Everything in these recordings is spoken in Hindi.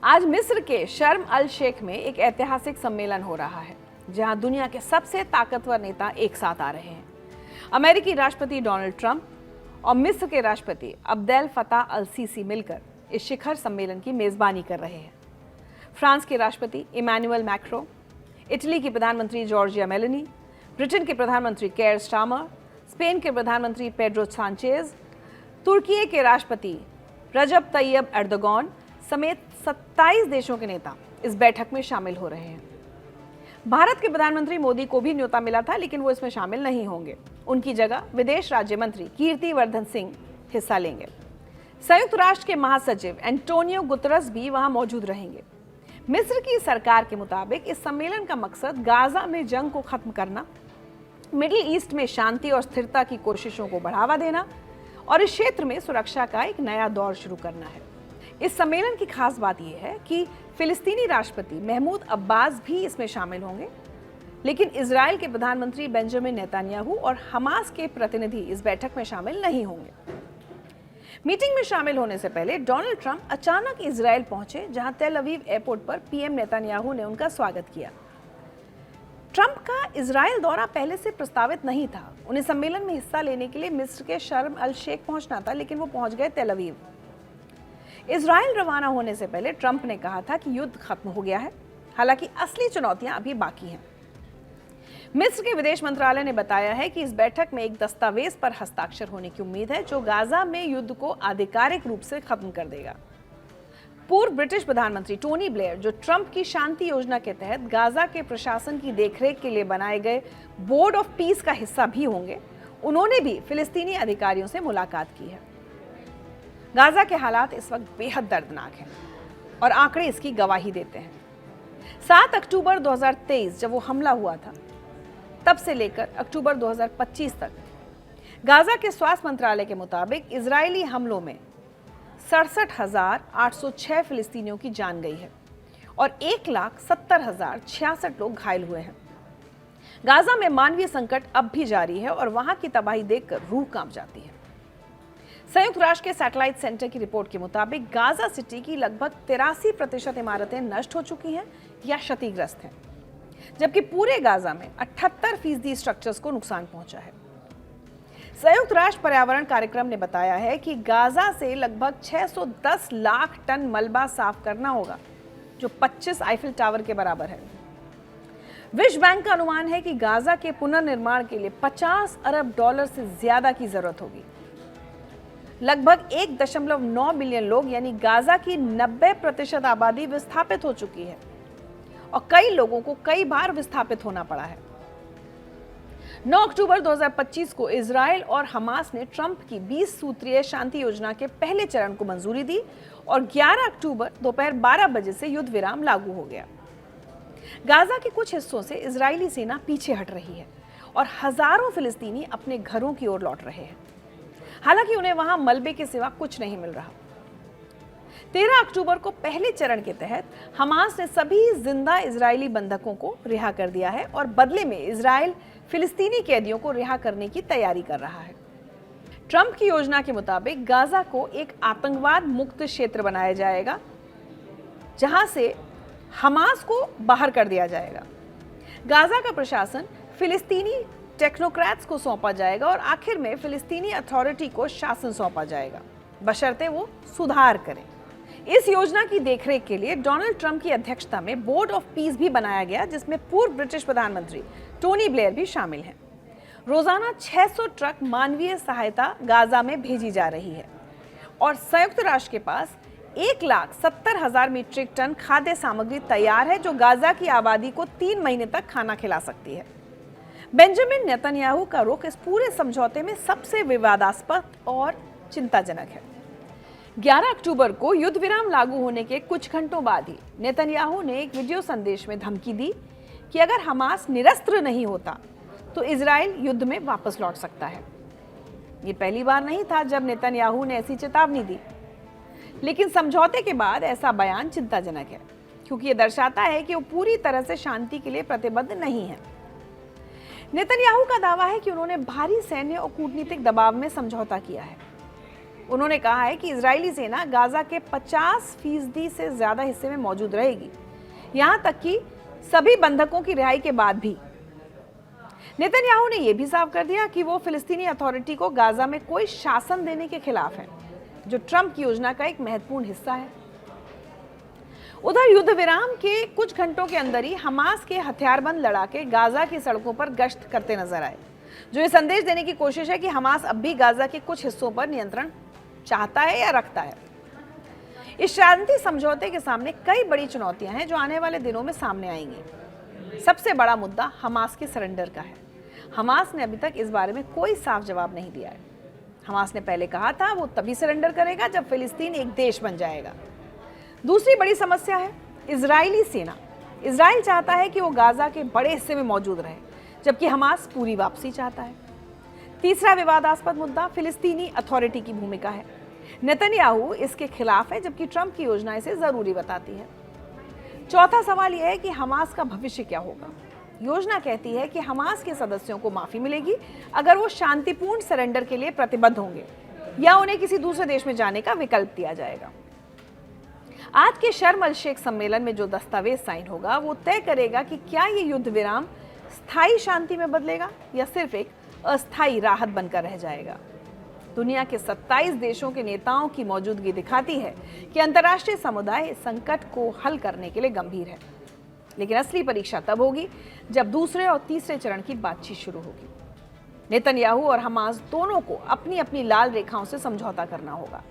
आज मिस्र के शर्म अल शेख में एक ऐतिहासिक सम्मेलन हो रहा है जहां दुनिया के सबसे ताकतवर नेता एक साथ आ रहे हैं। अमेरिकी राष्ट्रपति डोनाल्ड ट्रंप और मिस्र के राष्ट्रपति अब्देल फताह अल सीसी मिलकर इस शिखर सम्मेलन की मेजबानी कर रहे हैं। फ्रांस के राष्ट्रपति इमैनुअल मैक्रों, इटली की प्रधानमंत्री जॉर्जिया मेलोनी, ब्रिटेन के प्रधानमंत्री केयर स्टारमर, स्पेन के प्रधानमंत्री पेड्रो सांचेज, तुर्की के राष्ट्रपति रजब तैयब एर्दोगान समेत 27 देशों के नेता इस बैठक में शामिल हो रहे हैं। भारत के प्रधानमंत्री मोदी को भी न्योता मिला था, लेकिन वो इसमें शामिल नहीं होंगे। उनकी जगह विदेश राज्य मंत्री कीर्ति वर्धन सिंह हिस्सा लेंगे। संयुक्त राष्ट्र के महासचिव एंटोनियो गुतरस भी वहां मौजूद रहेंगे। मिस्र की सरकार के मुताबिक इस सम्मेलन का मकसद गाजा में जंग को खत्म करना, मिडिल ईस्ट में शांति और स्थिरता की कोशिशों को बढ़ावा देना और इस क्षेत्र में सुरक्षा का एक नया दौर शुरू करना है। इस सम्मेलन की खास बात यह है कि फिलिस्तीनी राष्ट्रपति महमूद अब्बास भी इसमें शामिल होंगे, लेकिन इजराइल के प्रधानमंत्री बेंजामिन नेतन्याहू और हमास के प्रतिनिधि इस बैठक में शामिल नहीं होंगे। मीटिंग में शामिल होने से पहले डोनाल्ड ट्रंप अचानक इजराइल पहुंचे, जहां तेल अवीव एयरपोर्ट पर पीएम नेतन्याहू ने उनका स्वागत किया। ट्रंप का इजराइल दौरा पहले से प्रस्तावित नहीं था। उन्हें सम्मेलन में हिस्सा लेने के लिए मिस्र के शर्म अल शेख पहुंचना था, लेकिन वो पहुंच गए तेल अवीव। इजराइल रवाना होने से पहले ट्रंप ने कहा था कि युद्ध खत्म हो गया है, हालांकि असली चुनौतियां अभी बाकी हैं। मिस्र के विदेश मंत्रालय ने बताया है कि इस बैठक में एक दस्तावेज पर हस्ताक्षर होने की उम्मीद है, जो गाजा में युद्ध को आधिकारिक रूप से खत्म कर देगा। पूर्व ब्रिटिश प्रधानमंत्री टोनी ब्लेयर, जो ट्रंप की शांति योजना के तहत गाजा के प्रशासन की देखरेख के लिए बनाए गए बोर्ड ऑफ पीस का हिस्सा भी होंगे, उन्होंने भी फिलिस्तीनी अधिकारियों से मुलाकात की है। गाजा के हालात इस वक्त बेहद दर्दनाक हैं और आंकड़े इसकी गवाही देते हैं। 7 अक्टूबर 2023 जब वो हमला हुआ था, तब से लेकर अक्टूबर 2025 तक गाजा के स्वास्थ्य मंत्रालय के मुताबिक इजरायली हमलों में 67,806 फिलिस्तीनियों की जान गई है और 1,70,066 लोग घायल हुए हैं। गाजा में मानवीय संकट अब भी जारी है और वहां की तबाही देखकर रूह कांप जाती है। संयुक्त राष्ट्र के सैटेलाइट सेंटर की रिपोर्ट के मुताबिक गाजा सिटी की लगभग 83% इमारतें नष्ट हो चुकी हैं या क्षतिग्रस्त हैं, जबकि पूरे गाजा में 78% स्ट्रक्चर्स को नुकसान पहुंचा है। संयुक्त राष्ट्र पर्यावरण कार्यक्रम ने बताया है कि गाजा से लगभग 610 लाख टन मलबा साफ करना होगा, जो 25 आईफिल टावर के बराबर है। विश्व बैंक का अनुमान है कि गाजा के पुनर्निर्माण के लिए $50 अरब से ज्यादा की जरूरत होगी। लगभग 1.9 बिलियन लोग यानी गाजा की 90% आबादी विस्थापित हो चुकी है और कई लोगों को कई बार विस्थापित होना पड़ा है। 9 अक्टूबर 2025 को इजराइल और हमास ने ट्रंप की 20 सूत्रीय शांति योजना के पहले चरण को मंजूरी दी और 11 अक्टूबर दोपहर 12 बजे से युद्ध विराम लागू हो गया। गाजा के कुछ हिस्सों से इजरायली सेना पीछे हट रही है और हजारों फिलिस्तीनी अपने घरों की ओर लौट रहे हैं, हालांकि उन्हें वहां मलबे के सिवा कुछ नहीं मिल रहा। 13 अक्टूबर को पहले चरण के तहत हमास ने सभी जिंदा इजरायली बंधकों को रिहा कर दिया है और बदले में इजराइल फिलिस्तीनी कैदियों को रिहा करने की तैयारी कर रहा है। ट्रंप की योजना के मुताबिक गाजा को एक आतंकवाद मुक्त क्षेत्र बनाया जाएगा, जहां से हमास को बाहर कर दिया जाएगा। गाजा का प्रशासन फिलिस्तीनी टेक्नोक्रेट्स को सौंपा जाएगा और आखिर में फिलिस्तीनी अथॉरिटी को शासन सौंपा जाएगा, बशर्ते वो सुधार करें। इस योजना की देखरेख के लिए डोनाल्ड ट्रंप की अध्यक्षता में बोर्ड ऑफ पीस भी बनाया गया, जिसमें पूर्व ब्रिटिश प्रधानमंत्री टोनी ब्लेयर भी शामिल हैं। रोजाना 600 ट्रक मानवीय सहायता गाजा में भेजी जा रही है और संयुक्त राष्ट्र के पास 1,70,000 मीट्रिक टन खाद्य सामग्री तैयार है, जो गाजा की आबादी को 3 महीने तक खाना खिला सकती है। बेंजामिन नेतन्याहू का रुख इस पूरे समझौते में सबसे विवादास्पद और चिंताजनक है। 11 अक्टूबर को युद्ध विराम लागू होने के कुछ घंटों बाद ही नेतन्याहू ने एक वीडियो संदेश में धमकी दी कि अगर हमास निरस्त्र नहीं होता तो इजराइल युद्ध में वापस लौट सकता है। ये पहली बार नहीं था जब नेतन्याहू ने ऐसी चेतावनी दी, लेकिन समझौते के बाद ऐसा बयान चिंताजनक है, क्योंकि ये दर्शाता है कि वो पूरी तरह से शांति के लिए प्रतिबद्ध नहीं है। नेतन्याहू का दावा है कि उन्होंने भारी सैन्य और कूटनीतिक दबाव में समझौता किया है। उन्होंने कहा है कि इजरायली सेना गाजा के 50% से ज्यादा हिस्से में मौजूद रहेगी, यहां तक कि सभी बंधकों की रिहाई के बाद भी। नेतन्याहू ने यह भी साफ कर दिया कि वो फिलिस्तीनी अथॉरिटी को गाजा में कोई शासन देने के खिलाफ है, जो ट्रंप की योजना का एक महत्वपूर्ण हिस्सा है। उधर युद्ध विराम के कुछ घंटों के अंदर ही हमास के हथियारबंद लड़ाके गाजा की सड़कों पर गश्त करते नजर आए, जो ये संदेश देने की कोशिश है कि हमास अब भी गाजा के कुछ हिस्सों पर नियंत्रण चाहता है या रखता है। इस शांति समझौते के सामने कई बड़ी चुनौतियां हैं जो आने वाले दिनों में सामने आएंगी। सबसे बड़ा मुद्दा हमास के सरेंडर का है। हमास ने अभी तक इस बारे में कोई साफ जवाब नहीं दिया है। हमास ने पहले कहा था वो तभी सरेंडर करेगा जब फिलिस्तीन एक देश बन जाएगा। दूसरी बड़ी समस्या है इजरायली सेना। इजराइल चाहता है कि वो गाजा के बड़े हिस्से में मौजूद रहे, जबकि हमास पूरी वापसी चाहता है। तीसरा विवादास्पद मुद्दा फिलिस्तीनी अथॉरिटी की भूमिका है। नेतन्याहू इसके खिलाफ है, जबकि ट्रंप की योजना इसे जरूरी बताती है। चौथा सवाल यह है कि हमास का भविष्य क्या होगा। योजना कहती है कि हमास के सदस्यों को माफी मिलेगी अगर वो शांतिपूर्ण सरेंडर के लिए प्रतिबद्ध होंगे या उन्हें किसी दूसरे देश में जाने का विकल्प दिया जाएगा। आज के शर्म अल शेख सम्मेलन में जो दस्तावेज साइन होगा वो तय करेगा कि क्या ये युद्ध विराम स्थायी शांति में बदलेगा या सिर्फ एक अस्थायी राहत बनकर रह जाएगा। दुनिया के 27 देशों के नेताओं की मौजूदगी दिखाती है कि अंतर्राष्ट्रीय समुदाय इस संकट को हल करने के लिए गंभीर है, लेकिन असली परीक्षा तब होगी जब दूसरे और तीसरे चरण की बातचीत शुरू होगी। नेतन्याहू और हमास दोनों को अपनी अपनी लाल रेखाओं से समझौता करना होगा।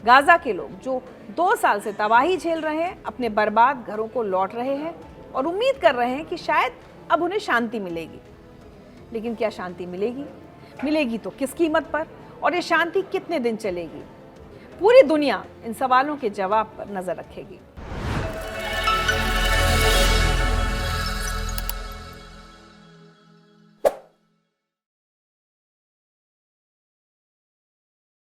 गाजा के लोग जो 2 साल से तबाही झेल रहे हैं, अपने बर्बाद घरों को लौट रहे हैं और उम्मीद कर रहे हैं कि शायद अब उन्हें शांति मिलेगी। लेकिन क्या शांति मिलेगी? मिलेगी तो किस कीमत पर? और ये शांति कितने दिन चलेगी? पूरी दुनिया इन सवालों के जवाब पर नजर रखेगी।